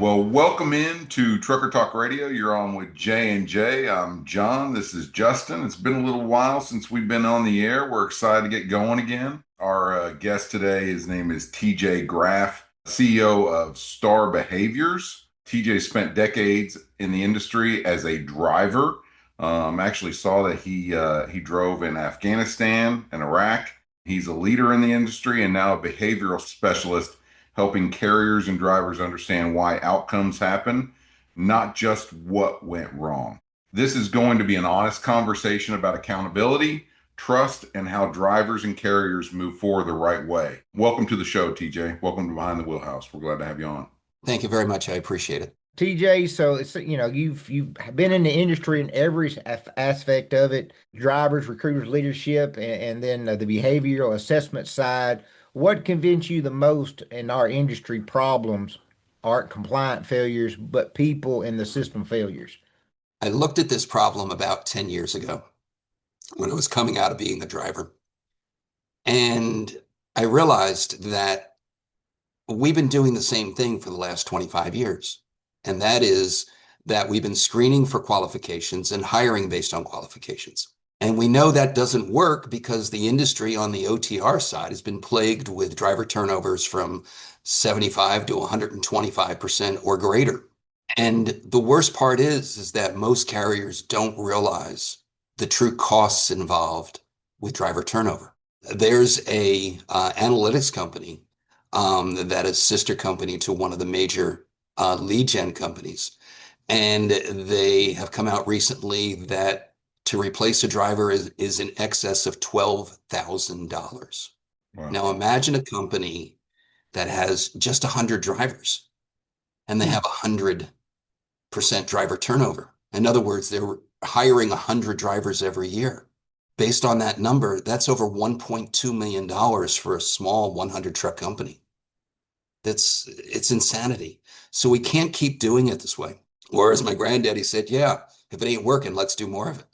Well, welcome in to Trucker Talk Radio. You're on with J and J. I'm John. This is Justin. It's been a little while since we've been on the air. We're excited to get going again. Our guest today, his name is TJ Graff, CEO of Star Behaviors. TJ spent decades in the industry as a driver. Actually saw that he drove in Afghanistan and Iraq. He's a leader in the industry and now a behavioral specialist, helping carriers and drivers understand why outcomes happen, not just what went wrong. This is going to be an honest conversation about accountability, trust, and how drivers and carriers move forward the right way. Welcome to the show, TJ. Welcome to Behind the Wheelhouse. We're glad to have you on. Thank you very much. I appreciate it. TJ, so it's you've been in the industry in every aspect of it: drivers, recruiters, leadership, and then the behavioral assessment side. What convinced you the most in our industry problems aren't compliant failures, but people and the system failures? I looked at this problem about 10 years ago when I was coming out of being a driver. And I realized that we've been doing the same thing for the last 25 years. And that is that we've been screening for qualifications and hiring based on qualifications. And we know that doesn't work because the industry on the OTR side has been plagued with driver turnovers from 75 to 125% or greater. And the worst part is that most carriers don't realize the true costs involved with driver turnover. There's a analytics company that is sister company to one of the major lead gen companies. And they have come out recently that to replace a driver is in excess of $12,000. Wow. Now imagine a company that has just 100 drivers and they have 100% driver turnover. In other words, they're hiring 100 drivers every year. Based on that number, that's over $1.2 million for a small 100 truck company. It's insanity. So we can't keep doing it this way. Or as my granddaddy said, yeah, if it ain't working, let's do more of it.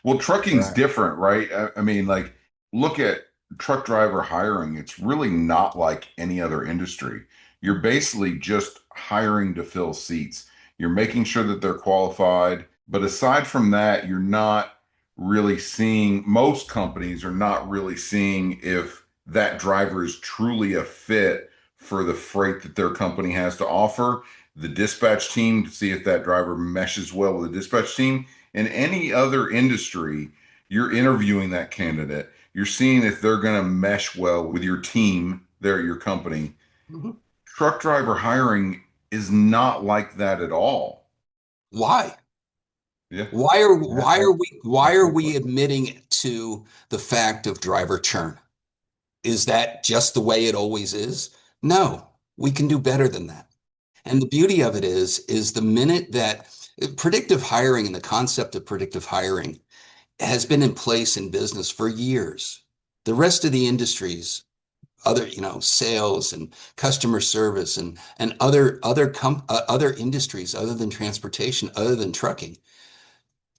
Well, trucking's Right. different, right? I mean, like, look at truck driver hiring. It's really not like any other industry. You're basically just hiring to fill seats. You're making sure that they're qualified. But aside from that, you're not really seeing, most companies are not really seeing if that driver is truly a fit for the freight that their company has to offer. The dispatch team to see if that driver meshes well with the dispatch team. In any other industry, you're interviewing that candidate. You're seeing if they're going to mesh well with your team there at your company. Mhm. Truck driver hiring is not like that at all. Why? Yeah. Why are we admitting to the fact of driver churn? Is that just the way it always is? No, we can do better than that. And the beauty of it is the minute that predictive hiring and the concept of predictive hiring has been in place in business for years. The rest of the industries, other, sales and customer service and other industries other than transportation, other than trucking,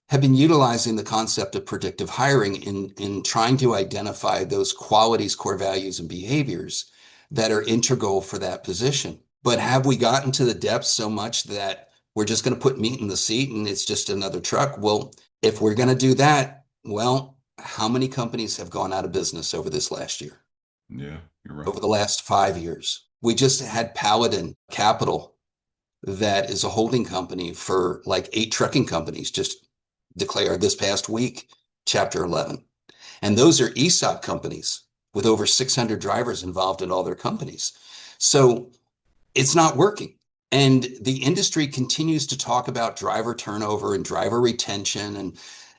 have been utilizing the concept of predictive hiring in trying to identify those qualities, core values, and behaviors that are integral for that position. But have we gotten to the depths so much that we're just going to put meat in the seat and it's just another truck? Well, if we're going to do that, well, how many companies have gone out of business over this last year? Yeah, you're right. Over the last 5 years? We just had Paladin Capital, that is a holding company for like 8 trucking companies, just declared this past week, Chapter 11. And those are ESOP companies with over 600 drivers involved in all their companies. So it's not working. And the industry continues to talk about driver turnover and driver retention. And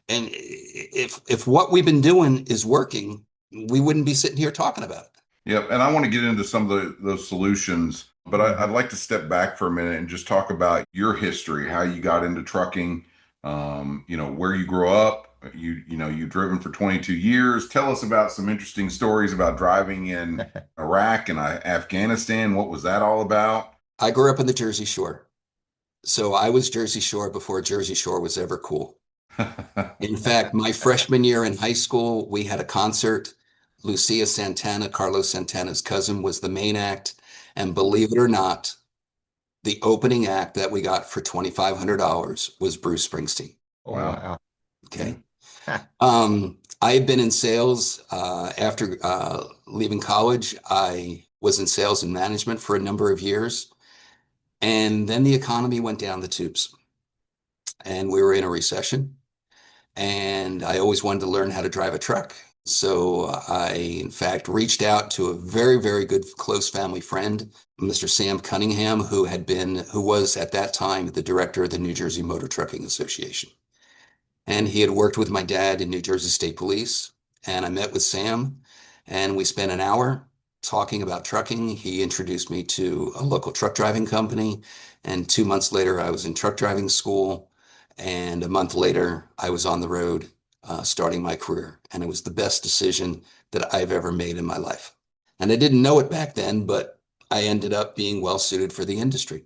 if what we've been doing is working, we wouldn't be sitting here talking about it. Yep. And I want to get into some of those solutions, but I'd like to step back for a minute and just talk about your history, how you got into trucking, where you grew up. You've driven for 22 years. Tell us about some interesting stories about driving in Iraq and Afghanistan. What was that all about? I grew up in the Jersey Shore. So I was Jersey Shore before Jersey Shore was ever cool. In fact, my freshman year in high school, we had a concert. Lucia Santana, Carlos Santana's cousin, was the main act. And believe it or not, the opening act that we got for $2,500 was Bruce Springsteen. Oh, Wow. wow. Okay. Ha. I had been in sales after leaving college. I was in sales and management for a number of years. And then the economy went down the tubes and we were in a recession. And I always wanted to learn how to drive a truck. So I, in fact, reached out to a very, very good close family friend, Mr. Sam Cunningham, who was at that time the director of the New Jersey Motor Trucking Association. And he had worked with my dad in New Jersey State Police. And I met with Sam and we spent an hour talking about trucking. He introduced me to a local truck driving company. And 2 months later, I was in truck driving school. And a month later, I was on the road starting my career. And it was the best decision that I've ever made in my life. And I didn't know it back then, but I ended up being well suited for the industry.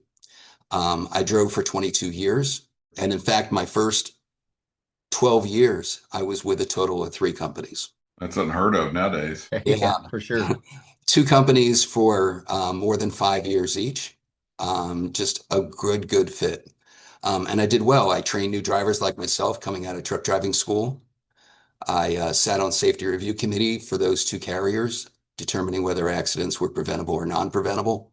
I drove for 22 years. And in fact, my first 12 years, I was with a total of 3 companies. That's unheard of nowadays. Yeah. Yeah, for sure. 2 companies for more than 5 years each. Just a good fit. And I did well. I trained new drivers like myself coming out of truck driving school. I sat on safety review committee for those 2 carriers, determining whether accidents were preventable or non-preventable.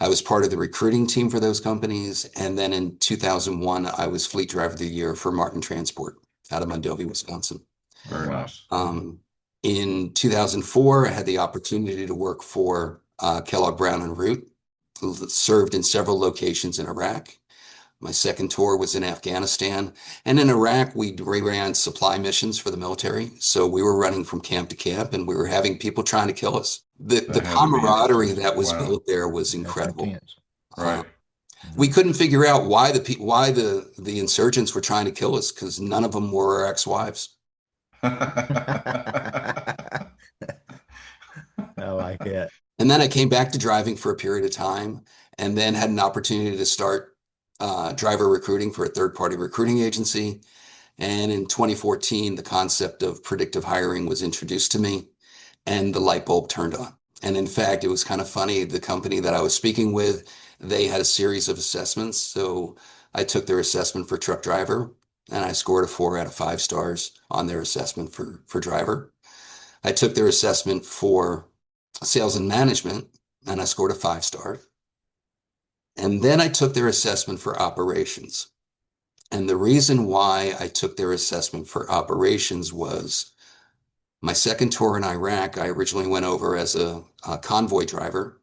I was part of the recruiting team for those companies. And then in 2001, I was Fleet Driver of the Year for Martin Transport out of Mondovi, Wisconsin. Very Wow. nice. In 2004, I had the opportunity to work for Kellogg Brown and Root, who served in several locations in Iraq. My second tour was in Afghanistan. And in Iraq, we ran supply missions for the military. So we were running from camp to camp and we were having people trying to kill us. The That had to be camaraderie interesting. that was Wow. built there was That's incredible. intense. Right. We couldn't figure out why the insurgents were trying to kill us because none of them were our ex-wives. I like that. And then I came back to driving for a period of time and then had an opportunity to start driver recruiting for a third-party recruiting agency. And in 2014, the concept of predictive hiring was introduced to me and the light bulb turned on. And in fact, it was kind of funny. The company that I was speaking with, they had a series of assessments. So I took their assessment for truck driver and I scored a 4 out of 5 stars on their assessment for driver. I took their assessment for sales and management and I scored a 5 star. And then I took their assessment for operations. And the reason why I took their assessment for operations was my second tour in Iraq. I originally went over as a convoy driver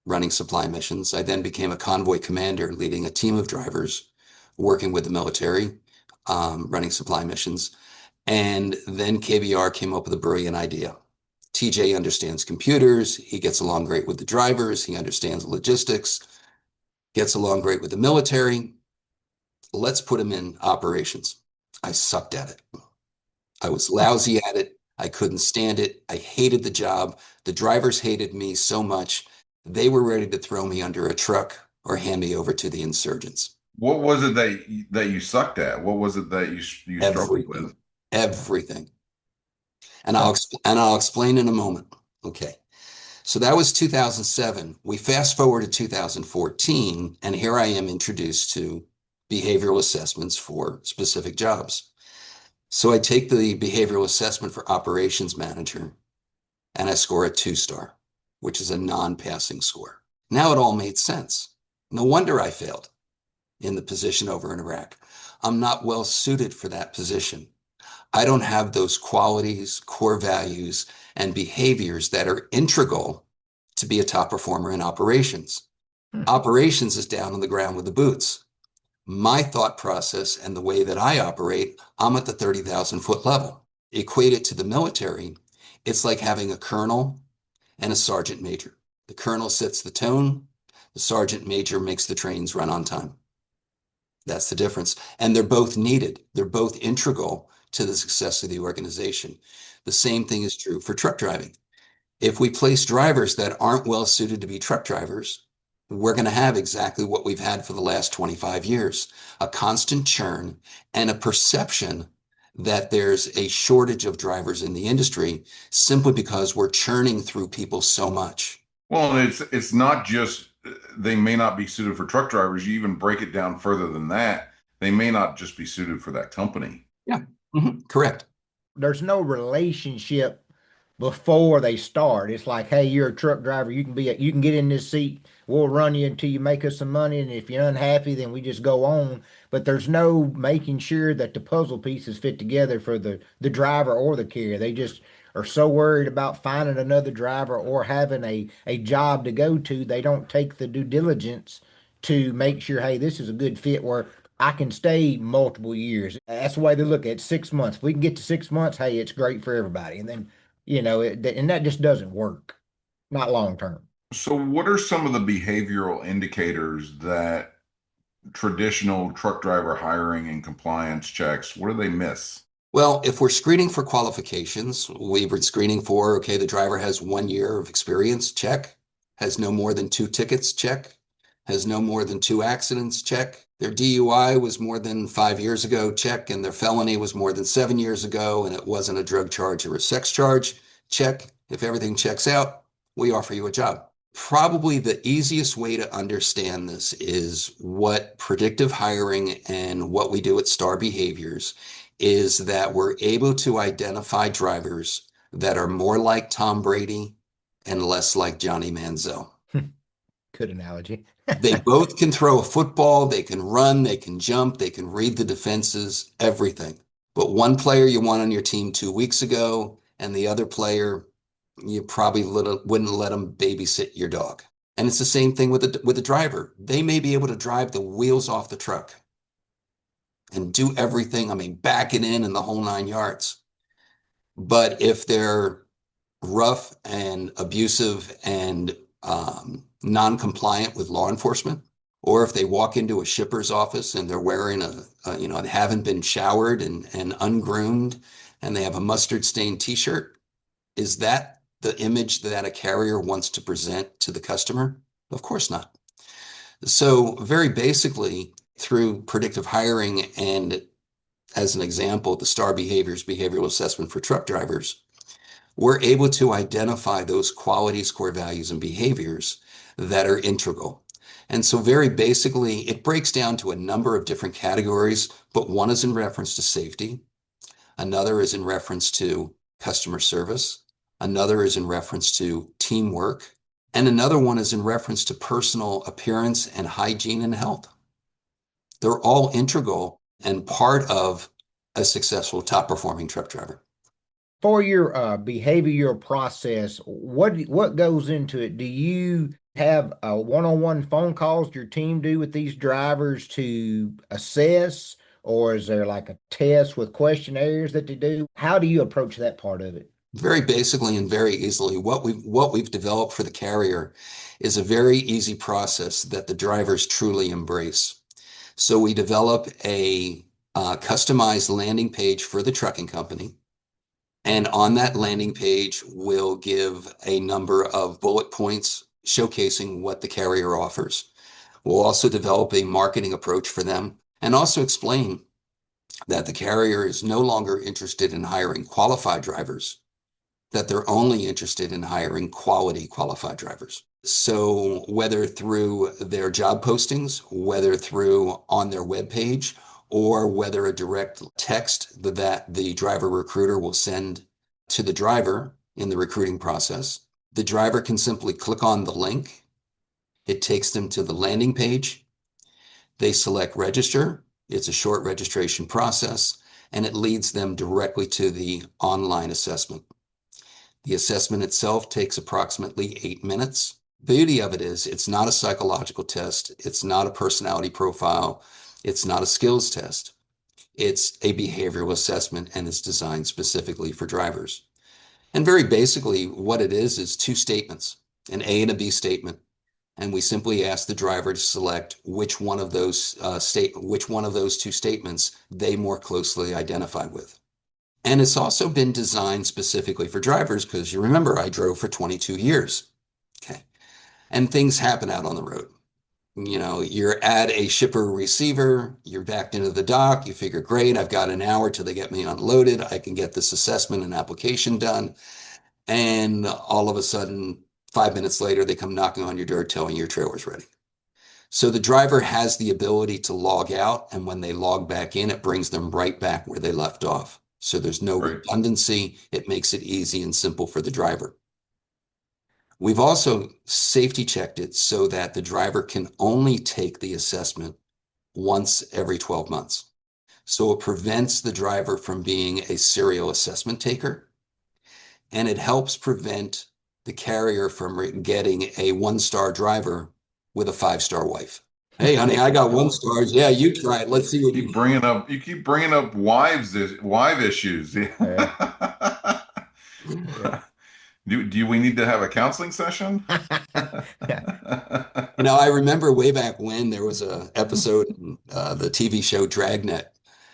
running supply missions. I then became a convoy commander leading a team of drivers working with the military running supply missions. And then KBR came up with a brilliant idea. TJ understands computers. He gets along great with the drivers. He understands logistics, gets along great with the military. Let's put him in operations. I sucked at it. I was lousy at it. I couldn't stand it. I hated the job. The drivers hated me so much. They were ready to throw me under a truck or hand me over to the insurgents. What was it that you sucked at? What was it that you struggled with? Everything. And I'll explain in a moment. Okay. So that was 2007. We fast forward to 2014, and here I am introduced to behavioral assessments for specific jobs. So I take the behavioral assessment for operations manager, and I score a 2-star, which is a non-passing score. Now it all made sense. No wonder I failed in the position over in Iraq. I'm not well suited for that position. I don't have those qualities, core values, and behaviors that are integral to be a top performer in operations. Operations is down on the ground with the boots. My thought process and the way that I operate, I'm at the 30,000 foot level. Equate it to the military, it's like having a colonel and a sergeant major. The colonel sets the tone, the sergeant major makes the trains run on time. That's the difference. And they're both needed. They're both integral to the success of the organization. The same thing is true for truck driving. If we place drivers that aren't well suited to be truck drivers, we're going to have exactly what we've had for the last 25 years, a constant churn and a perception that there's a shortage of drivers in the industry simply because we're churning through people so much. Well, and it's not just they may not be suited for truck drivers. You even break it down further than that. They may not just be suited for that company. Yeah, correct. There's no relationship before they start. It's like, hey, you're a truck driver. You can get in this seat. We'll run you until you make us some money. And if you're unhappy, then we just go on. But there's no making sure that the puzzle pieces fit together for the driver or the carrier. They just are so worried about finding another driver or having a job to go to, they don't take the due diligence to make sure, hey, this is a good fit where I can stay multiple years. That's the way they look at it. 6 months. If we can get to 6 months, hey, it's great for everybody. And then, and that just doesn't work, not long term. So, what are some of the behavioral indicators that traditional truck driver hiring and compliance checks, what do they miss? Well, if we're screening for qualifications, we were screening for, okay, the driver has 1 year of experience, check. Has no more than 2 tickets, check. Has no more than 2 accidents, check. Their DUI was more than 5 years ago, check. And their felony was more than 7 years ago, and it wasn't a drug charge or a sex charge, check. If everything checks out, we offer you a job. Probably the easiest way to understand this is what predictive hiring and what we do at Star Behaviors is that we're able to identify drivers that are more like Tom Brady and less like Johnny Manziel. Good analogy. They both can throw a football, they can run, they can jump, they can read the defenses, everything. But one player you want on your team 2 weeks ago, and the other player you probably wouldn't let them babysit your dog. And it's the same thing with the driver. They may be able to drive the wheels off the truck and do everything. I mean, back it in and the whole 9 yards. But if they're rough and abusive and non-compliant with law enforcement, or if they walk into a shipper's office and they're wearing they haven't been showered and ungroomed and they have a mustard stained t-shirt, is that the image that a carrier wants to present to the customer? Of course not. So very basically, through predictive hiring and as an example, the STAR Behaviors behavioral assessment for truck drivers, we're able to identify those qualities, core values, and behaviors that are integral. And so very basically, it breaks down to a number of different categories, but one is in reference to safety. Another is in reference to customer service. Another is in reference to teamwork. And another one is in reference to personal appearance and hygiene and health. They're all integral and part of a successful top performing truck driver. For your behavioral process, what goes into it? Do you have one-on-one phone calls your team do with these drivers to assess, or is there like a test with questionnaires that they do? How do you approach that part of it? Very basically and very easily, what we've developed for the carrier is a very easy process that the drivers truly embrace. So we develop a customized landing page for the trucking company. And on that landing page, we'll give a number of bullet points showcasing what the carrier offers. We'll also develop a marketing approach for them and also explain that the carrier is no longer interested in hiring qualified drivers, that they're only interested in hiring quality qualified drivers. So whether through their job postings, whether through on their webpage, or whether a direct text that the driver recruiter will send to the driver in the recruiting process, the driver can simply click on the link. It takes them to the landing page. They select register. It's a short registration process, and it leads them directly to the online assessment. The assessment itself takes approximately 8 minutes. The beauty of it is it's not a psychological test. It's not a personality profile. It's not a skills test. It's a behavioral assessment, and it's designed specifically for drivers. And very basically, what it is two statements, an A and a B statement. And we simply ask the driver to select which one of those two statements they more closely identify with. And it's also been designed specifically for drivers because you remember I drove for 22 years. Okay. And things happen out on the road. You're at a shipper receiver, you're backed into the dock, you figure, great, I've got an hour till they get me unloaded. I can get this assessment and application done. And all of a sudden, 5 minutes later, they come knocking on your door telling your trailer's ready. So the driver has the ability to log out, and when they log back in, it brings them right back where they left off. So there's no Right. redundancy. It makes it easy and simple for the driver. We've also safety checked it so that the driver can only take the assessment once every 12 months. So it prevents the driver from being a serial assessment taker, and it helps prevent the carrier from getting a 1-star driver with a 5-star wife. Hey, honey, I got 1 stars. Yeah, you try it. Let's see what you. You keep bringing up wife issues. Yeah. Yeah. Do we need to have a counseling session? Yeah. I remember way back when there was a episode in the TV show Dragnet,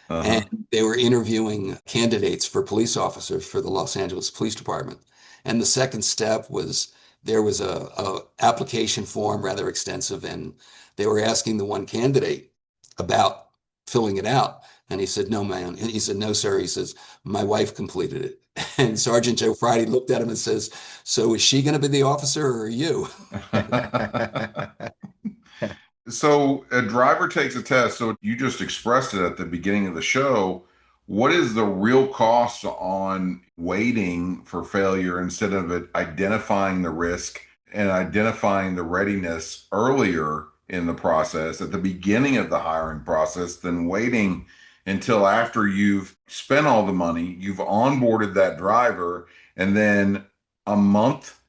and Uh-huh. they were interviewing candidates for police officers for the Los Angeles Police Department. And the second step was there was a application form, rather extensive, and they were asking the one candidate about filling it out. And he said, "No, man." And he said, "No, sir." He says, "My wife completed it." And Sergeant Joe Friday looked at him and says, "So is she going to be the officer or are you?" So a driver takes a test. So you just expressed it at the beginning of the show. What is the real cost on waiting for failure instead of it identifying the risk and identifying the readiness earlier in the process at the beginning of the hiring process than waiting until after you've spent all the money, you've onboarded that driver, and then a month,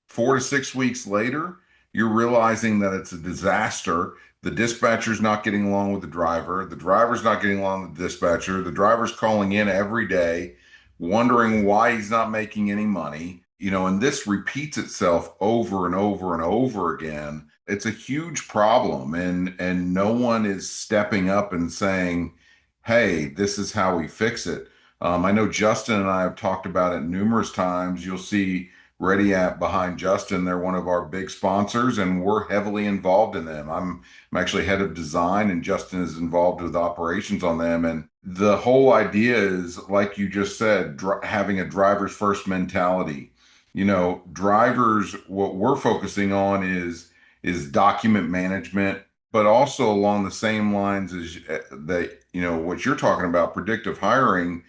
4 to 6 weeks later, you're realizing that it's a disaster. The dispatcher's not getting along with the driver's not getting along with the dispatcher, the driver's calling in every day, wondering why he's not making any money. And this repeats itself over and over and over again. It's a huge problem, and no one is stepping up and saying, "Hey, this is how we fix it." I know Justin and I have talked about it numerous times. You'll see Ready App behind Justin. They're one of our big sponsors, and we're heavily involved in them. I'm actually head of design, and Justin is involved with operations on them. And the whole idea is, like you just said, having a driver's first mentality. Drivers, what we're focusing on is document management, but also along the same lines as that, what you're talking about, predictive hiring.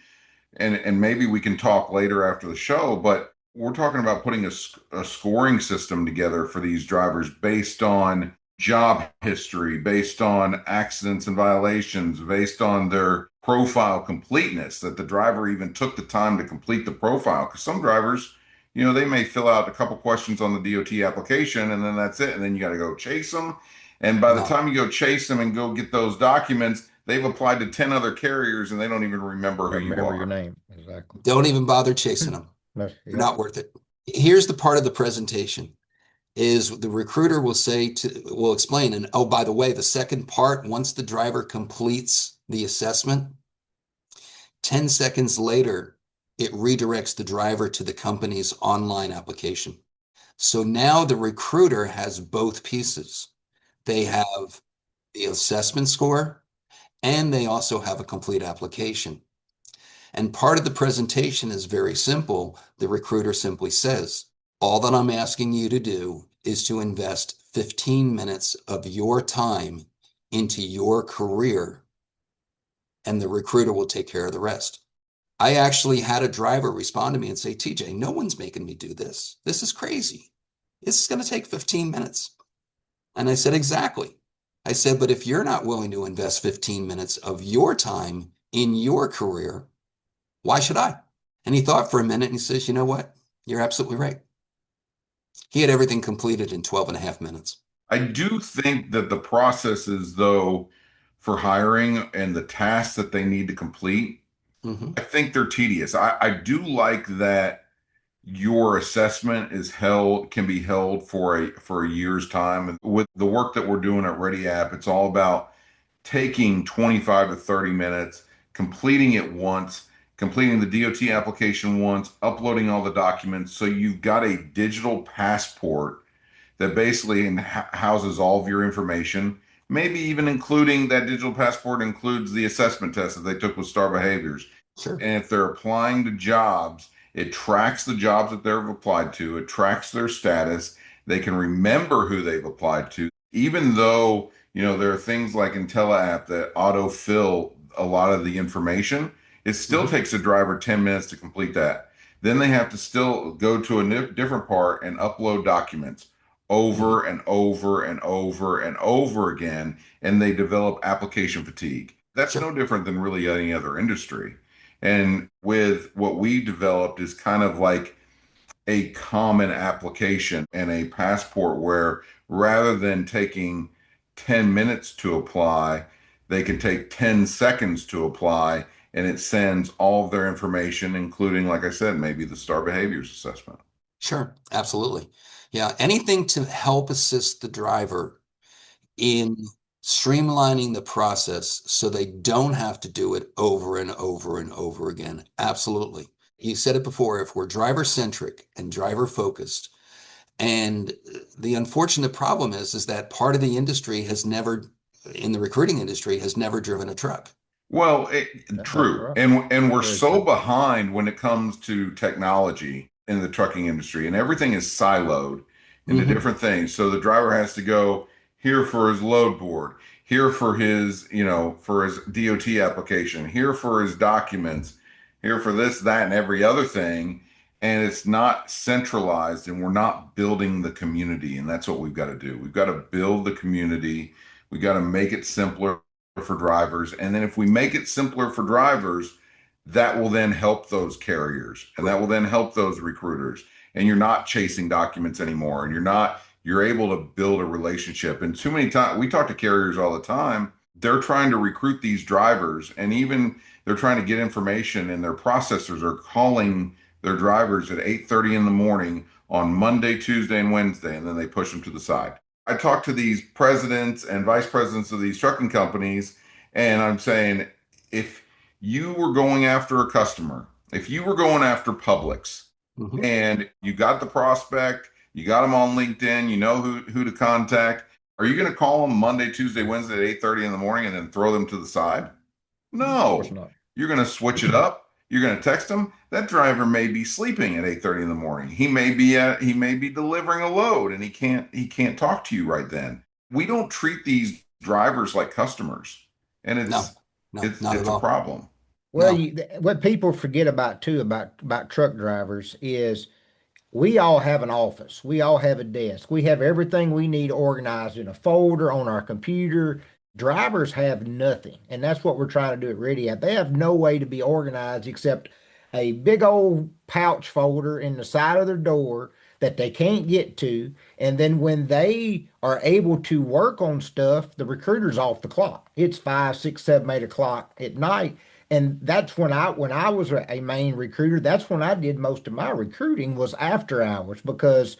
And maybe we can talk later after the show, but we're talking about putting a scoring system together for these drivers based on job history, based on accidents and violations, based on their profile completeness, that the driver even took the time to complete the profile. Because some drivers, they may fill out a couple questions on the DOT application and then that's it. And then you got to go chase them. And by the No, time you go chase them and go get those documents, they've applied to 10 other carriers and they don't even remember who you Remember your are. name. Exactly. don't even bother chasing them. No, They're yep. not worth it. Here's the part of the presentation is the recruiter will explain, and oh, by the way, the second part, once the driver completes the assessment, 10 seconds later, it redirects the driver to the company's online application. So now the recruiter has both pieces. They have the assessment score and they also have a complete application. And part of the presentation is very simple. The recruiter simply says, all that I'm asking you to do is to invest 15 minutes of your time into your career, and the recruiter will take care of the rest. I actually had a driver respond to me and say, TJ, no one's making me do this. This is crazy. This is going to take 15 minutes. And I said, exactly. I said, but if you're not willing to invest 15 minutes of your time in your career, why should I? And he thought for a minute and he says, you know what? You're absolutely right. He had everything completed in 12 and a half minutes. I do think that the processes, though, for hiring and the tasks that they need to complete, Mm-hmm. I think they're tedious. I do like that your assessment can be held for a year's time. And with the work that we're doing at Ready App, it's all about taking 25 to 30 minutes, completing it once, completing the DOT application once, uploading all the documents. So you've got a digital passport that basically houses all of your information, maybe even including that digital passport includes the assessment test that they took with Star Behaviors. Sure. And if they're applying to jobs, It tracks the jobs that they've applied to. It tracks their status. They can remember who they've applied to, even though, there are things like in TeleApp that autofill a lot of the information. It still Mhm. takes a driver 10 minutes to complete that. Then they have to still go to a different part and upload documents Mhm. over and over and over and over again, and they develop application fatigue. That's Sure. no different than really any other industry. And with what we developed is kind of like a common application and a passport where rather than taking 10 minutes to apply, they can take 10 seconds to apply, and it sends all of their information, including, like I said, maybe the STAR behaviors assessment. Sure. Absolutely. Yeah. Anything to help assist the driver in streamlining the process so they don't have to do it over and over and over again. Absolutely. You said it before, if we're driver centric and driver focused, and the unfortunate problem is that part of the industry has never, in the recruiting industry, has never driven a truck. Well, That's true. right. And we're Very so true. behind when it comes to technology in the trucking industry, and everything is siloed into Hmm. different things. So the driver has to go here for his load board, here for his, for his DOT application, here for his documents, here for this, that, and every other thing. And it's not centralized, and we're not building the community. And that's what we've got to do. We've got to build the community. We got to make it simpler for drivers. And then if we make it simpler for drivers, that will then help those carriers and that will then help those recruiters. And you're not chasing documents anymore. And you're able to build a relationship. And too many times we talk to carriers all the time. They're trying to recruit these drivers, and even they're trying to get information, and their processors are calling their drivers at 8:30 in the morning on Monday, Tuesday, and Wednesday, and then they push them to the side. I talk to these presidents and vice presidents of these trucking companies, and I'm saying, if you were going after a customer, if you were going after Publix, Hmm. and you got the prospect, you got them on LinkedIn, you know who to contact, are you going to call them Monday, Tuesday, Wednesday at 8:30 in the morning and then throw them to the side? Of course No. not. You're going to switch it up. You're going to text him. That driver may be sleeping at 8:30 in the morning. He may be delivering a load, and he can't talk to you right then. We don't treat these drivers like customers, and No, it's no, it's not at it's a all. problem. Well, No. what people forget about too about truck drivers is we all have an office. We all have a desk. We have everything we need organized in a folder on our computer. Drivers have nothing. And that's what we're trying to do at Ready App. They have no way to be organized except a big old pouch folder in the side of their door that they can't get to. And then when they are able to work on stuff, the recruiter's off the clock. It's 5, 6, 7, 8 o'clock at night. And that's when I was a main recruiter, that's when I did most of my recruiting was after hours because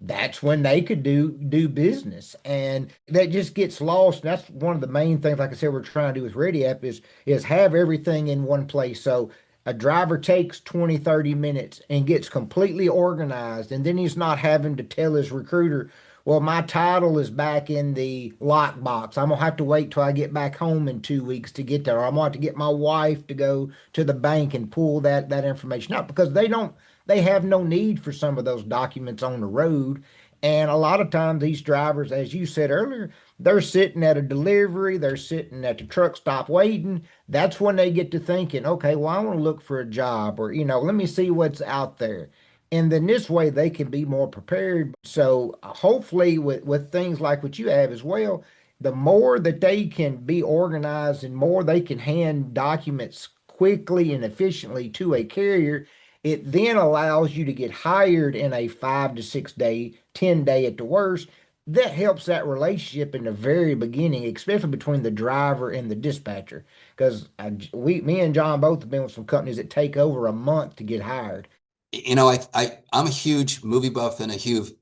that's when they could do business. And that just gets lost. And that's one of the main things, like I said, we're trying to do with Ready App is have everything in one place. So a driver takes 20, 30 minutes and gets completely organized, and then he's not having to tell his recruiter, well, my title is back in the lockbox. I'm gonna have to wait till I get back home in 2 weeks to get there. Or I'm gonna have to get my wife to go to the bank and pull that information out because they have no need for some of those documents on the road. And a lot of times these drivers, as you said earlier, they're sitting at a delivery, they're sitting at the truck stop waiting. That's when they get to thinking, okay, well, I want to look for a job, or, let me see what's out there. And then this way they can be more prepared. So hopefully with things like what you have as well, the more that they can be organized and more they can hand documents quickly and efficiently to a carrier, it then allows you to get hired in a 5 to 6 day, 10 day at the worst. That helps that relationship in the very beginning, especially between the driver and the dispatcher. Because me and John both have been with some companies that take over a month to get hired. I'm a huge movie buff and a huge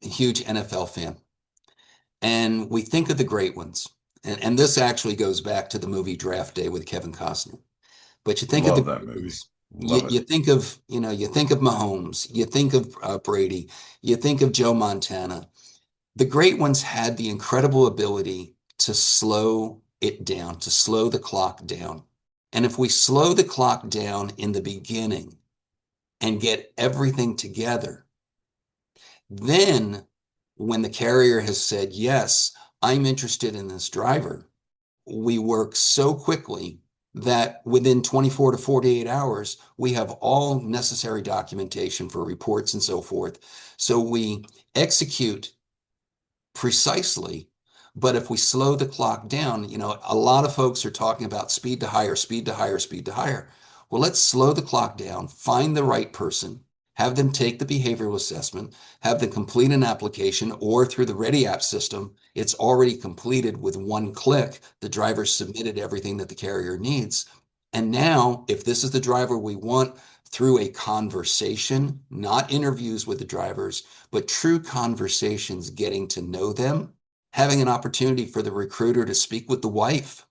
NFL fan. And we think of the great ones. And this actually goes back to the movie Draft Day with Kevin Costner. But you think of the Love that great movie. ones. You, Love it. you think of, you think of Mahomes, you think of Brady, you think of Joe Montana. The great ones had the incredible ability to slow it down, to slow the clock down. And if we slow the clock down in the beginning, and get everything together. Then, when the carrier has said, yes, I'm interested in this driver, we work so quickly that within 24 to 48 hours, we have all necessary documentation for reports and so forth. So we execute precisely. But if we slow the clock down, a lot of folks are talking about speed to hire, speed to hire, speed to hire. Well, let's slow the clock down, find the right person, have them take the behavioral assessment, have them complete an application, or through the Ready App system, it's already completed with one click. The driver submitted everything that the carrier needs. And now, if this is the driver we want, through a conversation, not interviews with the drivers, but true conversations, getting to know them, having an opportunity for the recruiter to speak with the wife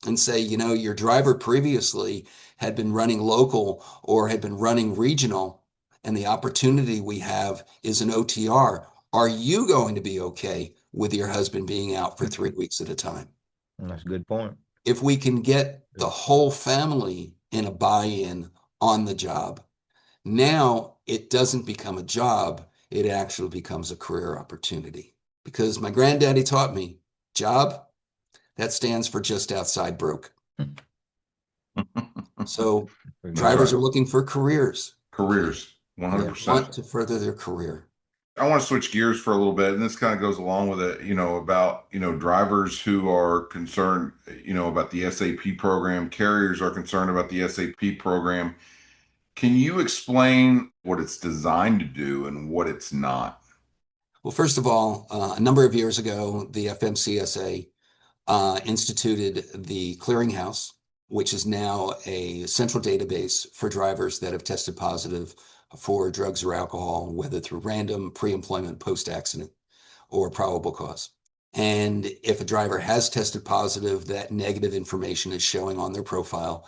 and say, your driver previously had been running local or had been running regional, and the opportunity we have is an OTR. Are you going to be okay with your husband being out for 3 weeks at a time? That's a good point. If we can get the whole family in a buy-in on the job, now it doesn't become a job, it actually becomes a career opportunity. Because my granddaddy taught me, job, that stands for just outside broke. So That's drivers right. are looking for careers. Careers, They 100%. want to further their career. I want to switch gears for a little bit, and this kind of goes along with it, about, drivers who are concerned, about the SAP program, carriers are concerned about the SAP program. Can you explain what it's designed to do and what it's not? Well, first of all, a number of years ago, the FMCSA instituted the clearinghouse, which is now a central database for drivers that have tested positive for drugs or alcohol, whether through random, pre-employment, post-accident, or probable cause. And if a driver has tested positive, that negative information is showing on their profile,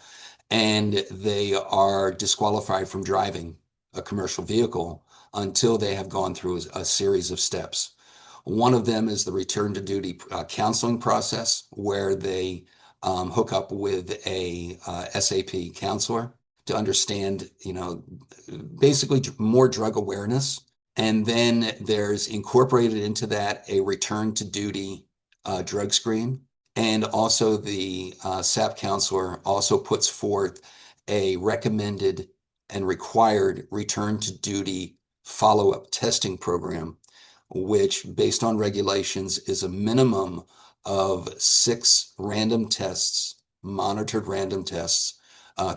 and they are disqualified from driving a commercial vehicle until they have gone through a series of steps. One of them is the return to duty counseling process, where they hook up with a SAP counselor to understand, basically more drug awareness. And then there's incorporated into that a return to duty drug screen. And also the SAP counselor also puts forth a recommended and required return to duty follow-up testing program, which, based on regulations, is a minimum of 6 random tests, monitored random tests,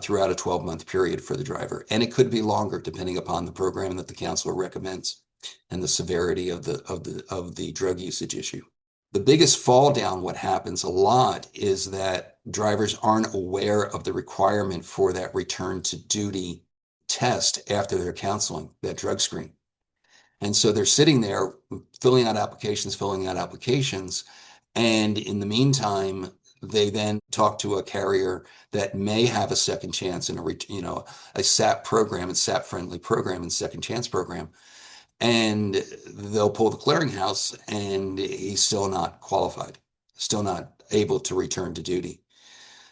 throughout a 12-month period for the driver. And it could be longer depending upon the program that the counselor recommends and the severity of the drug usage issue. The biggest fall down, what happens a lot, is that drivers aren't aware of the requirement for that return to duty test after their counseling, that drug screen. And so they're sitting there filling out applications. And in the meantime, they then talk to a carrier that may have a second chance in a SAP program, and SAP friendly program, and second chance program. And they'll pull the clearinghouse and he's still not qualified, still not able to return to duty.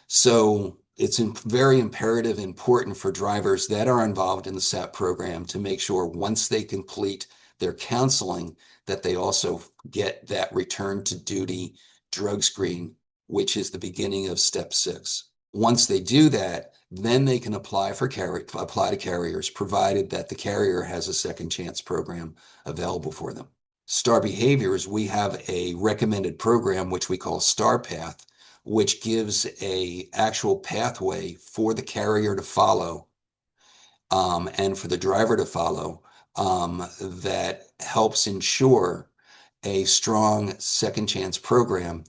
So it's very imperative, important for drivers that are involved in the SAP program to make sure once they complete their counseling that they also get that return to duty drug screen, which is the beginning of step 6. Once they do that, then they can apply to carriers, provided that the carrier has a second chance program available for them. Star Behaviors, we have a recommended program which we call Star Path, which gives a actual pathway for the carrier to follow, and for the driver to follow, that helps ensure a strong second chance program.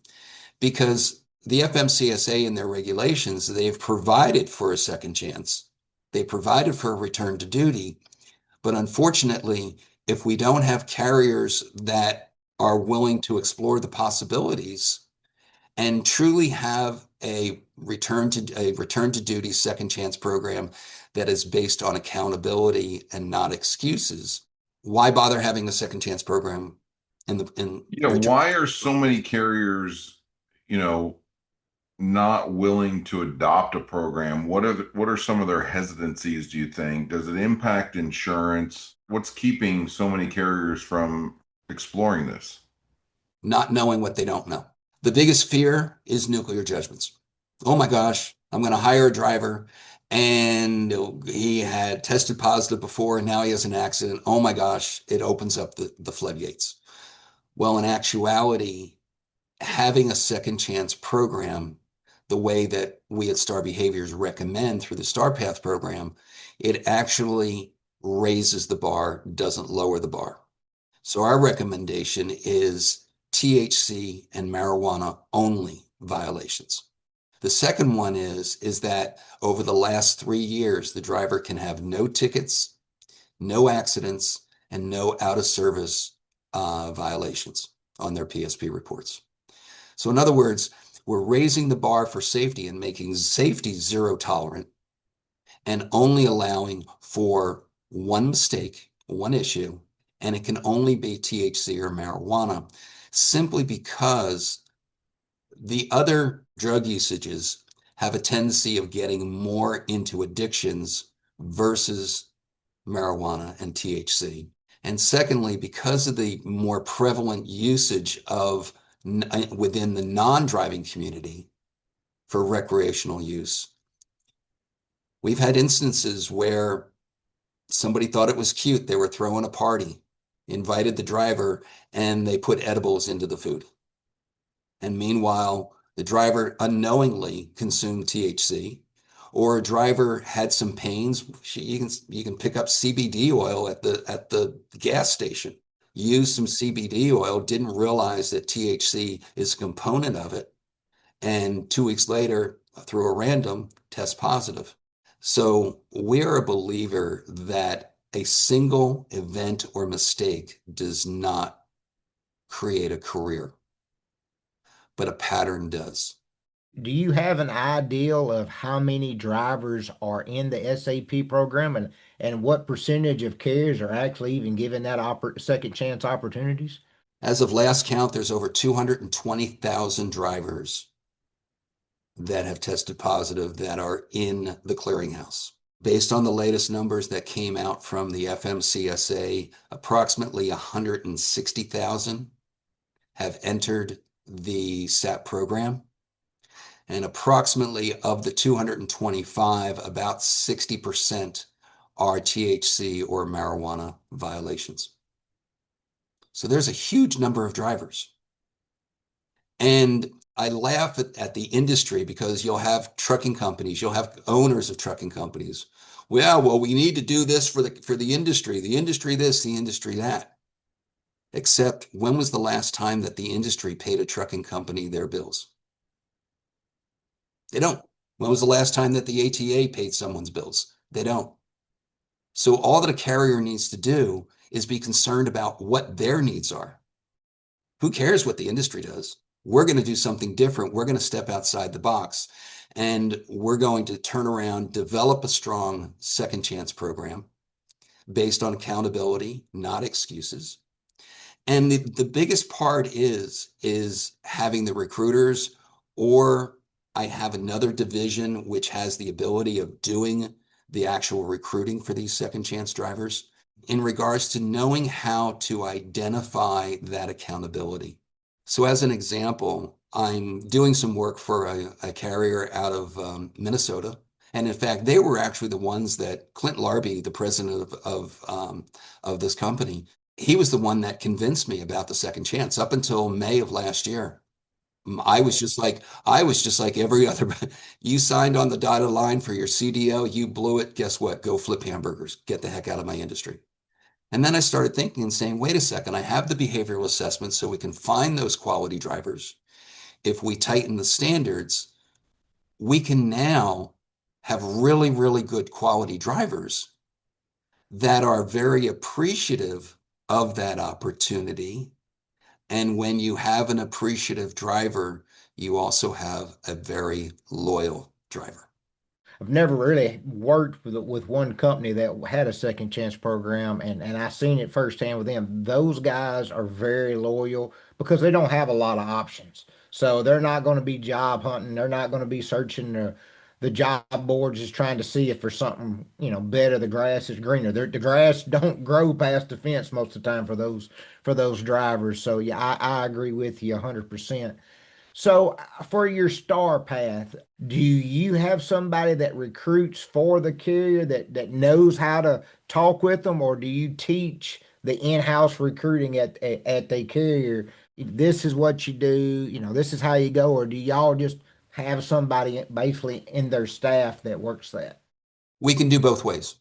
Because the FMCSA, in their regulations, they've provided for a second chance. They provided for a return to duty. But unfortunately, if we don't have carriers that are willing to explore the possibilities and truly have a return to duty second chance program that is based on accountability and not excuses, why bother having a second chance program in Yeah, return? why are so many carriers, you know, not willing to adopt a program? What are some of their hesitancies, do you think? Does it impact insurance? What's keeping so many carriers from exploring this? Not knowing what they don't know. The biggest fear is nuclear judgments. Oh my gosh, I'm going to hire a driver and he had tested positive before and now he has an accident. Oh my gosh, it opens up the floodgates. Well, in actuality, having a second chance program, the way that we at Star Behaviors recommend through the Star Path program, it actually raises the bar, doesn't lower the bar. So our recommendation is THC and marijuana only violations. The second one is that over the last 3 years, the driver can have no tickets, no accidents, and no out of service violations on their PSP reports. So in other words, we're raising the bar for safety and making safety zero tolerant and only allowing for one mistake, one issue, and it can only be THC or marijuana simply because the other drug usages have a tendency of getting more into addictions versus marijuana and THC. And secondly, because of the more prevalent usage of within the non-driving community for recreational use, we've had instances where somebody thought it was cute. They were throwing a party, invited the driver, and they put edibles into the food. And meanwhile, the driver unknowingly consumed THC, or a driver had some pains. You can pick up CBD oil at the gas station. Use some CBD oil, didn't realize that THC is a component of it, and 2 weeks later, through a random, test positive. So we're a believer that a single event or mistake does not create a career, but a pattern does. Do you have an ideal of how many drivers are in the SAP program and what percentage of carriers are actually even given that second chance opportunities? As of last count, there's over 220,000 drivers that have tested positive that are in the clearinghouse. Based on the latest numbers that came out from the FMCSA, approximately 160,000 have entered the SAP program. And approximately of the 225, about 60% are THC or marijuana violations. So there's a huge number of drivers. And I laugh at the industry because you'll have trucking companies, you'll have owners of trucking companies. Well, we need to do this for the industry this, the industry that. Except when was the last time that the industry paid a trucking company their bills? They don't. When was the last time that the ATA paid someone's bills? They don't. So all that a carrier needs to do is be concerned about what their needs are. Who cares what the industry does? We're going to do something different. We're going to step outside the box and we're going to turn around, develop a strong second chance program based on accountability, not excuses. And the biggest part is having the recruiters, or I have another division which has the ability of doing the actual recruiting for these second chance drivers in regards to knowing how to identify that accountability. So as an example, I'm doing some work for a carrier out of Minnesota. And in fact, they were actually the ones that Clint Larby, the president of this company, he was the one that convinced me about the second chance up until May of last year. I was just like every other. You signed on the dotted line for your CDO, you blew it. Guess what? Go flip hamburgers. Get the heck out of my industry. And then I started thinking and saying, wait a second, I have the behavioral assessment so we can find those quality drivers. If we tighten the standards, we can now have really, really good quality drivers that are very appreciative of that opportunity. And when you have an appreciative driver, you also have a very loyal driver. I've never really worked with one company that had a second chance program, and I seen it firsthand with them. Those guys are very loyal because they don't have a lot of options. So they're not going to be job hunting. They're not going to be searching the job boards just trying to see if there's something, better. The grass is greener. The grass don't grow past the fence most of the time for those drivers. So yeah, I agree with you 100%. So, for your star path, do you have somebody that recruits for the carrier that knows how to talk with them, or do you teach the in-house recruiting at the carrier? This is what you do, this is how you go, or do y'all just have somebody basically in their staff that works that? We can do both ways.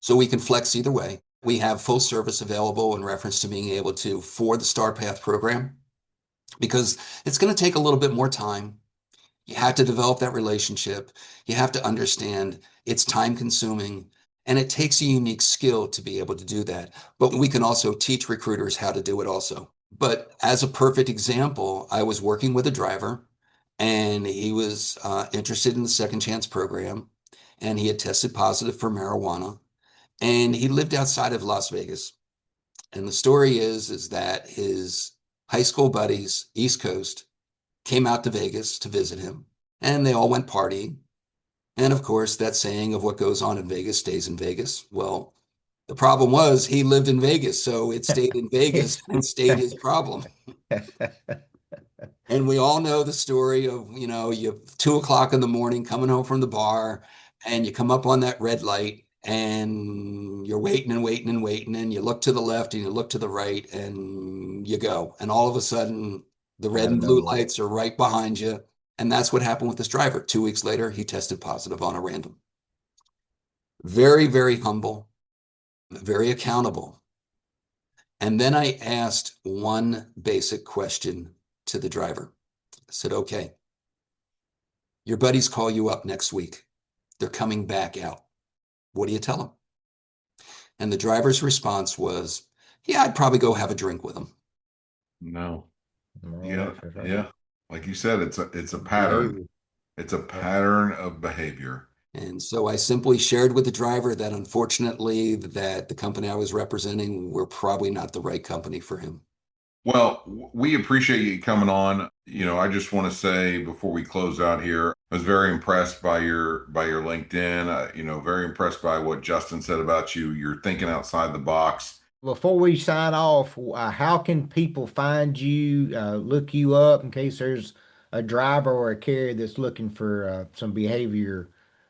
So we can flex either way. We have full service available in reference to being able to, for the Star Path program, because it's going to take a little bit more time. You have to develop that relationship. You have to understand it's time consuming, and it takes a unique skill to be able to do that. But we can also teach recruiters how to do it also. But as a perfect example, I was working with a driver, and he was interested in the second chance program, and he had tested positive for marijuana, and he lived outside of Las Vegas. And the story is that his high school buddies, East Coast, came out to Vegas to visit him, and they all went partying. And of course, that saying of what goes on in Vegas stays in Vegas. Well, the problem was he lived in Vegas, so it stayed in Vegas and stayed his problem. And we all know the story of, you 2 o'clock in the morning coming home from the bar, and you come up on that red light, and you're waiting and waiting and waiting, and you look to the left and you look to the right, and you go. And all of a sudden, the red Out of and blue nowhere. lights are right behind you. And that's what happened with this driver. 2 weeks later, he tested positive on a random. Very, very humble, very accountable. And then I asked one basic question to the driver. I said, okay, your buddies call you up next week. They're coming back out. What do you tell them? And the driver's response was, yeah, I'd probably go have a drink with them. No. Well, Yeah, that's right. yeah. Like you said, it's a pattern. Behavior. It's a Yeah. pattern of behavior. And so I simply shared with the driver that unfortunately that the company I was representing were probably not the right company for him. Well, we appreciate you coming on. I just want to say before we close out here, I was very impressed by your LinkedIn. Very impressed by what Justin said about you. You're thinking outside the box. Before we sign off, how can people find you, look you up in case there's a driver or a carrier that's looking for some behavior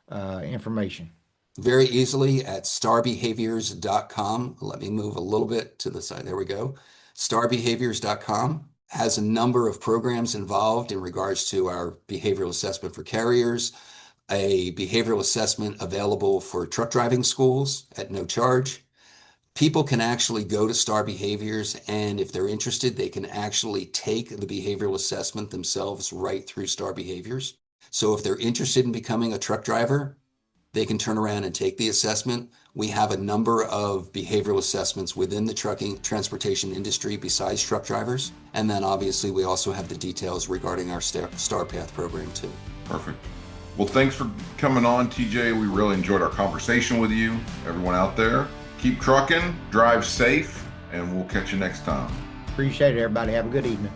information? Very easily at starbehaviors.com. Let me move a little bit to the side. There we go. Starbehaviors.com has a number of programs involved in regards to our behavioral assessment for carriers, a behavioral assessment available for truck driving schools at no charge. People can actually go to Star Behaviors, and if they're interested, they can actually take the behavioral assessment themselves right through Star Behaviors. So if they're interested in becoming a truck driver, they can turn around and take the assessment. We have a number of behavioral assessments within the trucking transportation industry besides truck drivers. And then obviously we also have the details regarding our Star Path program too. Perfect. Well, thanks for coming on, TJ. We really enjoyed our conversation with you. Everyone out there, keep trucking, drive safe, and we'll catch you next time. Appreciate it, everybody. Have a good evening.